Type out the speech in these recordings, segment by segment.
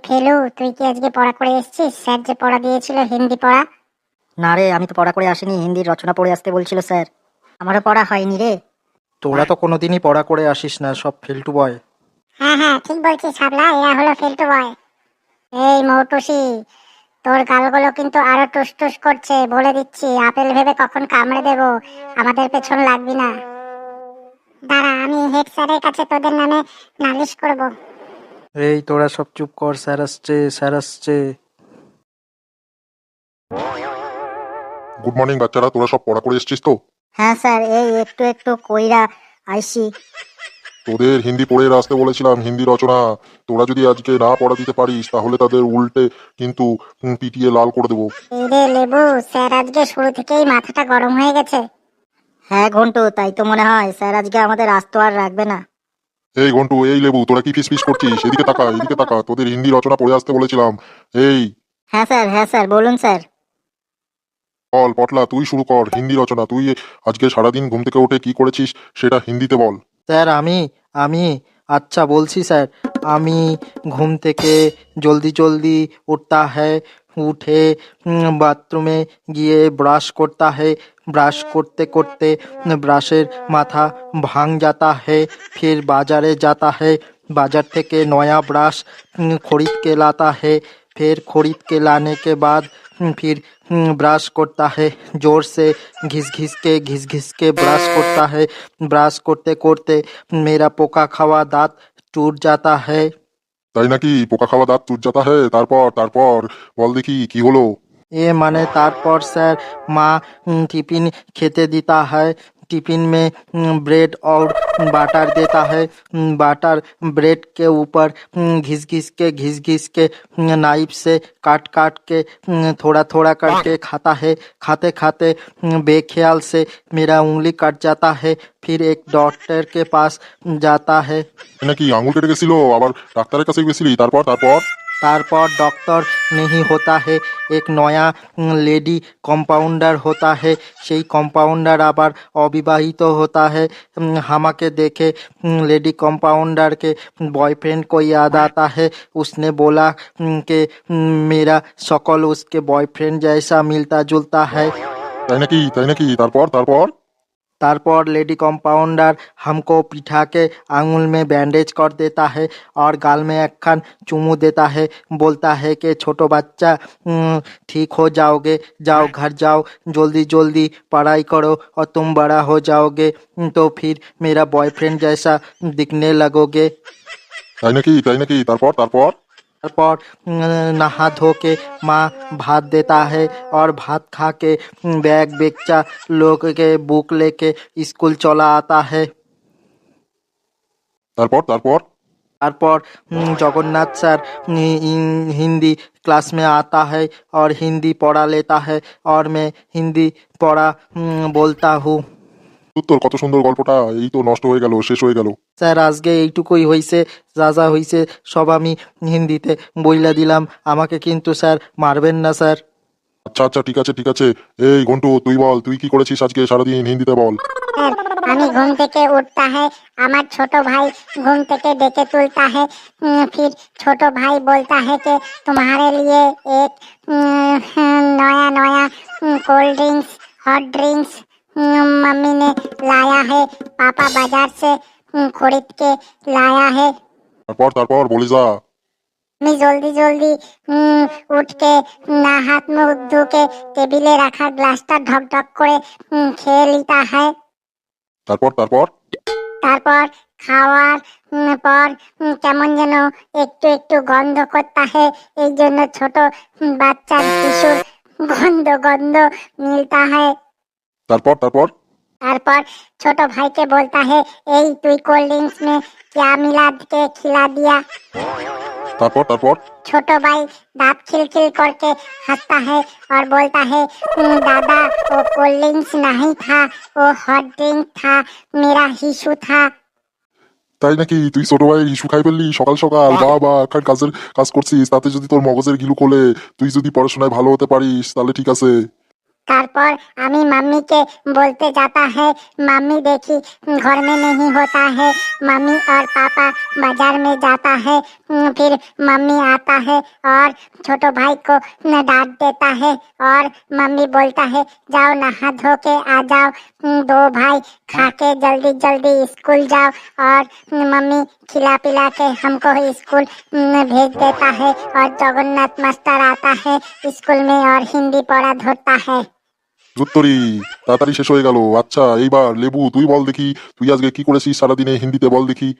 ফেলু, তুই কি আজকে পড়া করে এসেছিস? স্যার যে পড়া দিয়েছিল হিন্দি পড়া। না রে, আমি তো পড়া করে আসিনি, হিন্দির রচনা পড়ে আসতে বলছিল স্যার। আমারও পড়া হয়নি রে। তোরা তো কোনোদিনই পড়া করে আসিস না, সব ফেলটু বয়। হ্যাঁ হ্যাঁ, ঠিক বলছিস ছাবলা, এরা হলো ফেলটু বয়। এই মৌটুসি, তোর গালগুলো কিন্তু আরো টুস টুস করছে, বলে দিচ্ছি। আপেল ভেবে কখন কামড়ে দেবো, আমাদের পেছন লাগবি না। দাঁড়া, আমি হেড স্যারের কাছে তোদের নামে নালিশ করব। এই তোরা সব চুপ কর, স্যার আসছে, স্যার আসছে। গুড মর্নিং বাচ্চারা, তোরা সব পড়া করে এসেছিস তো? হ্যাঁ স্যার, এই একটু একটু কইরা আইসি। তোদের হিন্দি পড়ে আসতে বলেছিলাম, হিন্দি রচনা। তোরা যদি আজকে না পড়া দিতে পারিস তাহলে তাদের উল্টে কিন্তু পিটিয়ে লাল করে দেবো। এই রে লেবু, স্যার আজকে শুরু থেকেই মাথাটা গরম হয়ে গেছে। হ্যাঁ ঘন্টু, তাই তো মনে হয় স্যার আজকে আমাদের আস্ত আর রাখবে না। এই ঘন্টু, এই লেবু, তোরা কি ফিস ফিস করছিস? এদিকে তাকা, এদিকে তাকা, তোদের হিন্দি রচনা পড়ে আসতে বলেছিলাম। এই হ্যাঁ স্যার, বলুন স্যার। বল পটলা, তুই শুরু কর হিন্দি রচনা। তুই আজকে সারাদিন ঘুম থেকে উঠে কি করেছিস সেটা হিন্দিতে বল। স্যার আমি আচ্ছা বলছি স্যার। আমি ঘুম থেকে জলদি জলদি উঠতা है, उठे বাথরুমে গিয়ে ব্রাশ করता है, ব্রাশ করতে করতে ব্রাশের মাথা ভাঙ जाता है, फिर बाजारे जाता है, बाजार থেকে नया ब्रश खरीद के लाता है, फिर खरीद के लाने के बाद फिर ब्रश करता है, जोर से घिस घिस के ब्रश करता है। ब्रश करते करते मेरा पोका खावा दांत टूट जाता है। তাই নাকি? পোকা খাওয়া দাঁত চুট যাতা হে? তারপর তারপর বল দেখি কি হলো। এ মানে তারপর স্যার মা टिफिन खेते देता है, टिफिन में ब्रेड और बटर देता है, बटर ब्रेड के ऊपर घिस घिस के नाइफ से काट के थोड़ा थोड़ा करके खाता है। खाते खाते बेख्याल से मेरा उंगली कट जाता है, फिर एक डॉक्टर के पास जाता है। তাই নাকি? আঙুল কেটে গেছিল, আবার ডাক্তারের কাছে গেছিলি? তারপর তারপর तारपर डॉक्टर नहीं होता है, एक नया लेडी कम्पाउंडर होता है, সেই কম্পাউন্ডার আবার অবিবাহিত होता है। আমাকে देखे लेडी कम्पाउंडर के बॉयफ्रेंड को याद आता है। उसने बोला कि मेरा शकल उसके बॉयफ्रेंड जैसा मिलता जुलता है। তাই নাকি? তাই নাকি? তারপর তারপর तारपर लेडी कंपाउंडर हमको पिठा के आंगुल में बैंडेज कर देता है और गाल में एक खान चुमू देता है, बोलता है कि छोटो बच्चा ठीक हो जाओगे, जाओ घर जाओ, जल्दी जल्दी पढ़ाई करो और तुम बड़ा हो जाओगे, तो फिर मेरा बॉयफ्रेंड जैसा दिखने लगोगे। তাই নাকি? তাই নাকি? তারপর তারপর तारपर नहा धो के माँ भात देता है और भात खा के बैग बेगचा लोग के बुक लेके स्कूल चला आता है। তারপর তারপর तारपर जगन्नाथ सर हिंदी क्लास में आता है और हिंदी पढ़ा लेता है और मैं हिंदी पढ़ा बोलता हूँ। তোর কত সুন্দর গল্পটা এই তো নষ্ট হয়ে গেল, শেষ হয়ে গেল। স্যার আজকে এইটুকুই হইছে, যা যা হইছে সব আমি হিন্দিতে বইলা দিলাম, আমাকে কিন্তু স্যার মারবেন না স্যার। আচ্ছা আচ্ছা, ঠিক আছে ঠিক আছে। এই ঘন্টু, তুই বল, তুই কি করেছিস আজকে সারাদিন হিন্দিতে বল। স্যার, আমি ঘুম থেকে উঠता है, আমার ছোট ভাই ঘুম থেকে ডেকে তুলता है, फिर छोटो भाई बोलता है कि तुम्हारे लिए एक नया नया cold drinks hot drinks mummy ने लाया है, पापा बाजार से खरीद के लाया है। তারপর তারপর বলে যা। আমি জলদি জলদি উঠ के না হাত মুখ ধুকে টেবিলে রাখা গ্লাসটা ঢক ঢক করে খেয়ে লিতা है। তারপর তারপর তারপর খাওয়ার পর কেমন যেন একটু একটু গন্ধ করতা है, এই জন্য ছোট বাচ্চার শিশুর গন্ধ গন্ধ মিলতা है। তারপর তারপর তারপর ছোট ভাইকে बोलता है, এই তুই কোল্ড ড্রিঙ্কস में क्या मिला के खिला दिया। তারপর তারপর छोटो भाई दांत खिलखिल करके हंसता है और बोलता है, दादा वो कोल्ड ड्रिंक्स नहीं था, वो हॉट ड्रिंक था, मेरा हिशू था। তাই নাকি? তুই ছোট ভাইয়ের ইস্যু খাই ফেললি সকাল সকাল? বাবা, একখান কাজের কাজ করছিস, তাতে যদি তোর মগজের গিলু খোলে, তুই যদি পড়াশোনায় ভালো হতে পারিস তাহলে ঠিক আছে। तारपर अमी मम्मी के बोलते जाता है, मम्मी देखी घर में नहीं होता है, मम्मी और पापा बाजार में जाता है। फिर मम्मी आता है और छोटो भाई को डांट देता है और मम्मी बोलता है जाओ नहा धो के आ जाओ, दो भाई खा के जल्दी जल्दी स्कूल जाओ। और मम्मी खिला पिला के हमको स्कूल भेज देता है और जगन्नाथ मास्टर आता है स्कूल में और हिंदी पढ़ा धरता है। ধুত্তরি, তাড়াতাড়ি শেষ হয়ে গেল। আচ্ছা এইবার লেবু তুই বল দেখি, তুই আজকে কি করেছিস সারাদিনে হিন্দিতে বল দেখি।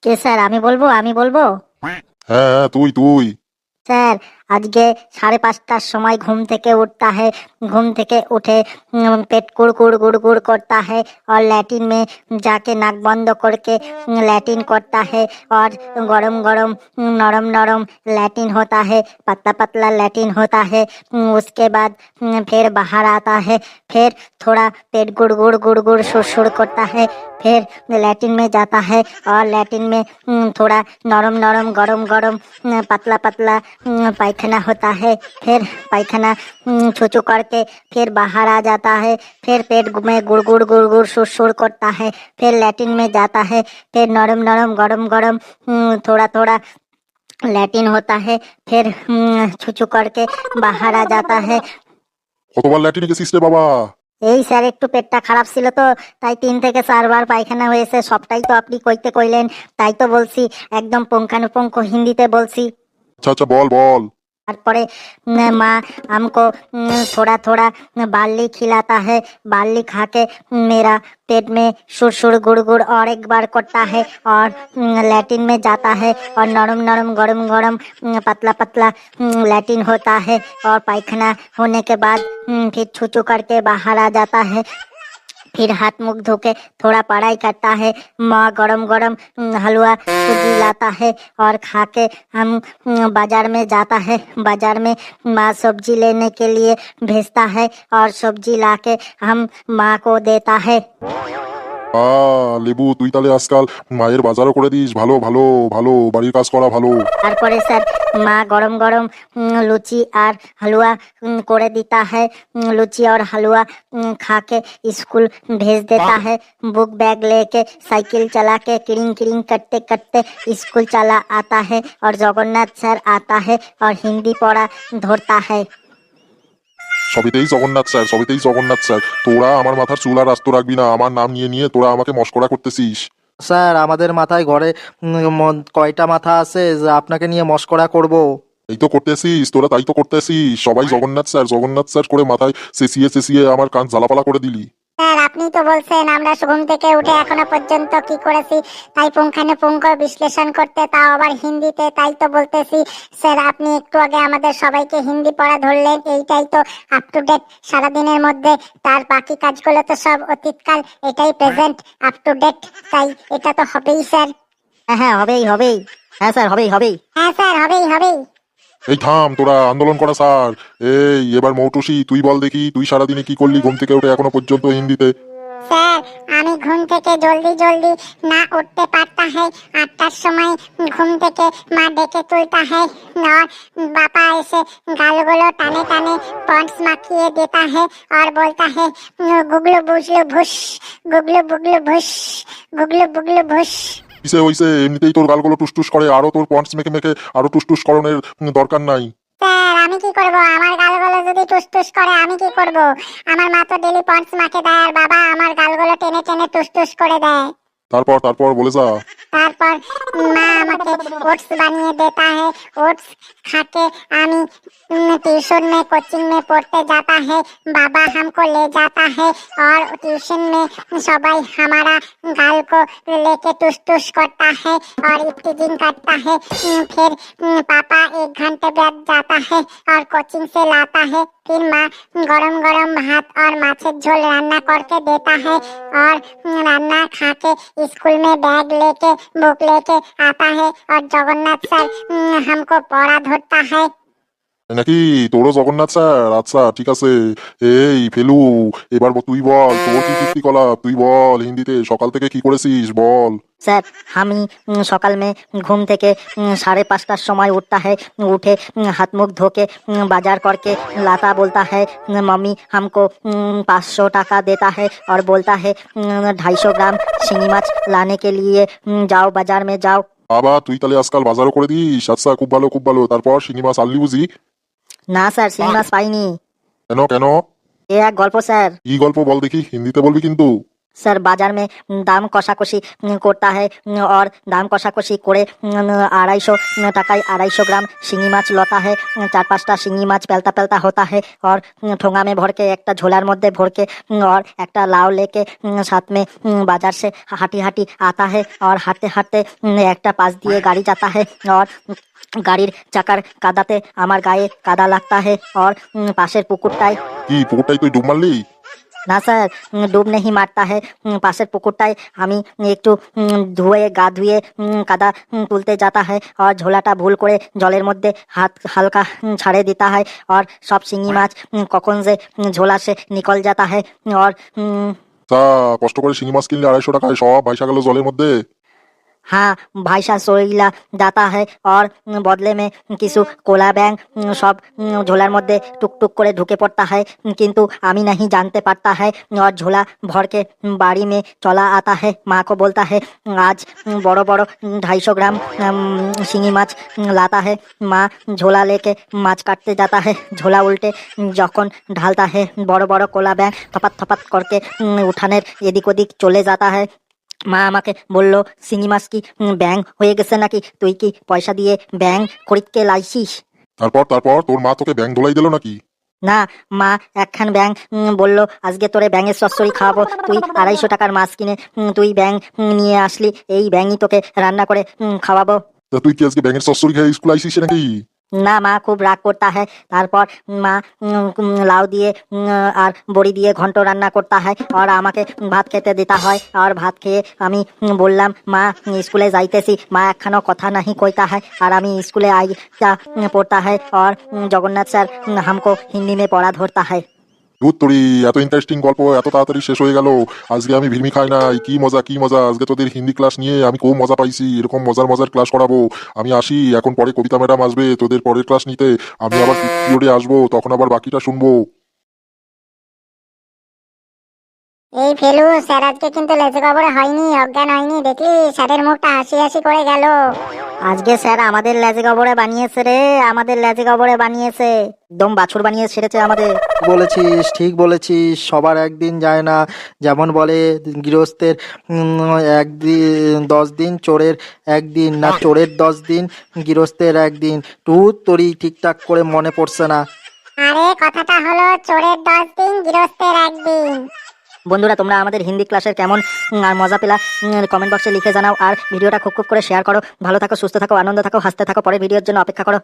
কে স্যার, আমি বলবো? হ্যাঁ হ্যাঁ তুই তুই। স্যার আজকে 5:30টার সময় घूम থেকে उठता है, घूम থেকে उठे पेट कुड़कुड़ गुड़गुड़ करता है और लैट्रिन में जाके नाक बंद करके लैट्रिन करता है और गरम गरम नरम नरम लैट्रिन होता है, पतला पतला लैट्रिन होता है। उसके बाद फिर बाहर आता है, फिर थोड़ा पेट गुड़गुड़ गुड़गुड़ सुड़ करता है, फिर लैट्रिन में जाता है और लैट्रिन में थोड़ा नरम नरम गरम गरम पतला पतला पायखाना होता है। फिर पायखाना छुचू करके फिर बाहर आ जाता है, फिर पेट में गुड़गुड़ गुड़गुड़ सुड़ करता है, फिर लैट्रिन में जाता है, फिर नरम नरम गरम गरम थोड़ा थोड़ा लैट्रिन होता है, फिर छुचू करके बाहर आ जाता है। কতবার ল্যাটিনে গেছিস রে বাবা? এই স্যার একটু পেটটা খারাপ ছিল তো, তাই 3 থেকে 4 বার পায়খানা হয়েছে। সবটাই তো আপনি কইতে কইলেন, তাই তো বলছি, একদম পুঙ্খানুপুঙ্খ হিন্দিতে বলছি। আচ্ছা আচ্ছা বল বল। তারপরে माँ हमको थोड़ा थोड़ा बार्ली खिलाता है, बार्ली खा के मेरा पेट में सुड़ गुड़ गुड़ और एक बार करता है और लैट्रिन में जाता है और नरम नरम गरम गरम पतला पतला लैट्रिन होता है और पायखाना होने के बाद फिर छुचू करके बाहर आ जाता है। फिर हाथ मुख धो के थोड़ा पढ़ाई करता है। माँ गरम गरम हलवा सूजी लाता है और खा के हम बाजार में जाता है। बाजार में माँ सब्जी लेने के लिए भेजता है और सब्जी लाके हम माँ को देता है। লেবু তুই তাহলে আজকাল মায়ের বাজারও করে দিস। ভালো ভালো ভালো, বাড়ির কাজ করা ভালো। তারপরে স্যার মা गरम गरम लुची और हलवा করে দিতা है। लुची और हलवा खा के स्कूल भेज देता है। बुक बैग लेके साइकिल चला के किरिंग किरिंग करते करते स्कूल चला आता है और जगन्नाथ सर आता है और हिंदी पढ़ा धरता है। সবেতেই জগন্নাথ স্যার, সবেতেই জগন্নাথ স্যার। তোরা আমার মাথার চুল আর আস্ত রাখবি না। আমার নাম নিয়ে নিয়ে তোরা আমাকে মস্করা করতেছিস। স্যার আমাদের মাথায় ঘরে কয়টা মাথা আছে যে আপনাকে নিয়ে মস্করা করব? এই তো করতেছিস তোরা, তাই তো করতেছিস। সবাই জগন্নাথ স্যার করে মাথায় চেঁচিয়ে চেঁচিয়ে আমার কান জ্বালাপালা করে দিলি। স্যার আপনি তো বলছেন আমরা ঘুম থেকে উঠে এখনো পর্যন্ত কি করেছি তাই পুঙ্খানুপুঙ্খ বিশ্লেষণ করতে, তাও আবার হিন্দিতে, তাই তো বলতেছি। স্যার আপনি একটু আগে আমাদের সবাইকে হিন্দি পড়া ধরলেন, এইটাই তো আপ টু ডেট সারাদিনের মধ্যে। তার বাকি কাজগুলো তো সব অতীতকাল, এটাই প্রেজেন্ট আপ টু ডেট, তাই এটা তো হবেই স্যার। হ্যাঁ হবেই হবেই, হ্যাঁ স্যার হবেই হবেই। হ্যাঁ স্যার হবেই হবেই। এই থাম তোরা আন্দোলন করা স্যার। এই এবার মৌটুসি তুই বল দেখি, তুই সারাদিনে কি করলি ঘুম থেকে উঠে এখনো পর্যন্ত হিন্দিতে? স্যার আমি ঘুম থেকে জলদি জলদি না উঠতে পারতা है, 8টার সময় ঘুম থেকে মা ডেকে তুলতা है और पापा ऐसे गालगोलो टाने टाने पॉन्ड्स माखिए देता है और बोलता है गुगलू बुगलू भुस, गुगलू बुगलू भुस, गुगलू बुगलू भुस। কিসে হইছে? এমনিতেই তোর গালগুলো টুসটুস করে, আরো তোর পন্টস মেখে মেখে আরো টুসটুস করণের দরকার নাই। স্যার আমি কি করব? আমার গালগুলো যদি টুসটুস করে আমি কি করব? আমার মা তো ডেলি পন্ডস মাখে দেয় আর বাবা আমার গালগুলো টেনে টেনে টুসটুস করে দেয়। তারপর তারপর বলে যা। তারপর মা আমাকে ओट्स বানিয়ে देता है, ओट्स खाके আমি ट्यूशन में कोचिंग में पढ़ते जाता है। बाबा हमको ले जाता है और ट्यूशन में सबाई हमारा गाल को लेके टुस टुस करता है और टीचिंग करता है। फिर पापा 1 घंटे बाद जाता है और कोचिंग से लाता है। फिर माँ गरम गरम भात और माछेर झोल रान्ना करके देता है और रान्ना खा के स्कूल में बैग लेके बुक लेके आता है और जगन्नाथ सर हमको पढ़ा धरता है। নাকি তোরও জগন্নাথ স্যার? আচ্ছা ঠিক আছে। এই ফেলু, এবার তুই বল তোর কি কীর্তিকলাপ, তুই বল হিন্দিতে সকাল থেকে কি করেছিস বল। सर हम सकाल में घूम থেকে 5:30 समय उठता है, उठे हाथ मुख धो के बाजार करके लाता, बोलता है मम्मी हमको 500 টাকা देता है और बोलता है 250 ग्राम শিঙি মাছ लाने के लिए जाओ बाजार में जाओ। বাবা তুই তাহলে আজকাল বাজারও করে দিস? আচ্ছা খুব ভালো খুব ভালো। তারপর শিঙি মাছ আনলি বুঝি? না স্যার শিঙি মাছ পাইনি। কেন কেন? এ এক গল্প স্যার। কি গল্প বল দেখি, হিন্দিতে বলবি কিন্তু। सर बाजार में दाम कषाकषि करता है और दाम कषाकषि করে 250 টাকায় 250 ग्राम শিঙি মাছ लता है। 4-5টা শিঙি মাছ পেলता पेलता होता है और ठोंगा में भर के একটা ঝোলার মধ্যে भर के और একটা লাউ लेके साथ में बाजार से हाटी हाटी आता है और हाঁটতে হাঁটতে একটা পাশ দিয়ে গাড়ি जाता है और গাড়ির চাকার কাদাতে আমার গায়ে কাদা লাগতা है और পাশের পুকুরটায়। কি পুকুরটাই তুই ডুব মারলি? না স্যার ডুব नहीं मारता है, পাশের পুকুরটায় আমি একটু ধুয়ে গা ধুয়ে কাদা তুলতে जाता है और ঝোলাটা ভুল করে জলের মধ্যে হাত হালকা ছাড়ে দিता है और সব শিঙি মাছ কখন যে ঝোলা से निकल जाता है और তা কষ্ট করে শিঙি মাছ কিনলে 250 টাকায় সব ভাইসা গেল জলের মধ্যে। हाँ ভাইসা সইলা जाता है और বদলে में কিছু কোলা ব্যাং সব ঝোলার মধ্যে টুকটুক করে ঢুকে पड़ता है, किंतु আমি नहीं जानते पाता है और झोला भर के बाड़ी में चला आता है। माँ को बोलता है आज बड़ो बड़ो 250 ग्राम শিঙি মাছ लाता है। माँ झोला लेके माछ काटते जाता है, झोला उल्टे যখন ঢালता है बड़ो बड़ो कोला ব্যাং थपत थपत करके उठाনের এদিক ওদিক চলে जाता है। মা আমাকে বললো শিঙি মাছ কি ব্যাং হয়ে গেছে নাকি, তুই কি পয়সা দিয়ে ব্যাং খরিদকে লাইছিস? তারপর তারপর তোর মা তোকে ব্যাং ধোলাই দিল নাকি? না মা একখান ব্যাং বললো আজকে তোরে ব্যাঙের চচ্চড়ি খাওয়াবো, তুই 250 টাকার মাছ কিনে তুই ব্যাং নিয়ে আসলি, এই ব্যাঙই তোকে রান্না করে খাওয়াবো। তা তুই কি আজকে ব্যাঙের চচ্চড়ি খেয়ে স্কুল আইসিস নাকি? না মা খুব রাগ করता है। তারপর মা লাউ দিয়ে আর বড়ি দিয়ে ঘন্ট রান্না করता है और আমাকে ভাত খেতে দিতে হয় और ভাত খেয়ে আমি বললাম মা স্কুলে যাইতেছি। মা একখানো কথা नहीं কইতা है और আমি স্কুলে आइता पढ़ता है और जगन्नाथ सर हमको हिंदी में पढ़ा धरता है। ধুর তোরি, এত ইন্টারেস্টিং গল্প এত তাড়াতাড়ি শেষ হয়ে গেল। আজকে আমি ভিড়মি খাই নাই, কি মজা কি মজা। আজকে তোদের হিন্দি ক্লাস নিয়ে আমি খুব মজা পাইছি। এরকম মজার মজার ক্লাস করাবো। আমি আসি এখন, পরে কবিতা ম্যাডাম আসবে তোদের পরের ক্লাস নিতে। আমি আবার পিরিয়ডে আসবো, তখন আবার বাকিটা শুনবো। এই ফেলু, স্যার আজকে কিন্তু লেজে গবরে হয়নি, অজ্ঞান হয়নি, দেখলি স্যারের মুখটা হাসি হাসি করে গেল। আজকে স্যার আমাদের লেজে গবরে বানিয়েছে রে, আমাদের লেজে গবরে বানিয়েছে, একদম বাছুর বানিয়ে ছেড়েছে আমাদের। বলেছিস, ঠিক বলেছিস, সবার একদিন যায় না। যেমন বলে গৃহস্থের একদিন 10 দিন, চোরের একদিন, না চোরের 10 দিন গৃহস্থের একদিন। তোরই ঠিকঠাক করে মনে পড়ছে না। আরে কথাটা হলো চোরের 10 দিন, গৃহস্থের একদিন। বন্ধুরা তোমরা আমাদের হিন্দি ক্লাসের কেমন আর মজা পেলা কমেন্ট বক্সে লিখে জানাও আর ভিডিওটা খুব খুব করে শেয়ার করো। ভালো থাকো, সুস্থ থাকো, আনন্দ থাকো, হাসতে থাকো। পরের ভিডিওর জন্য অপেক্ষা করো।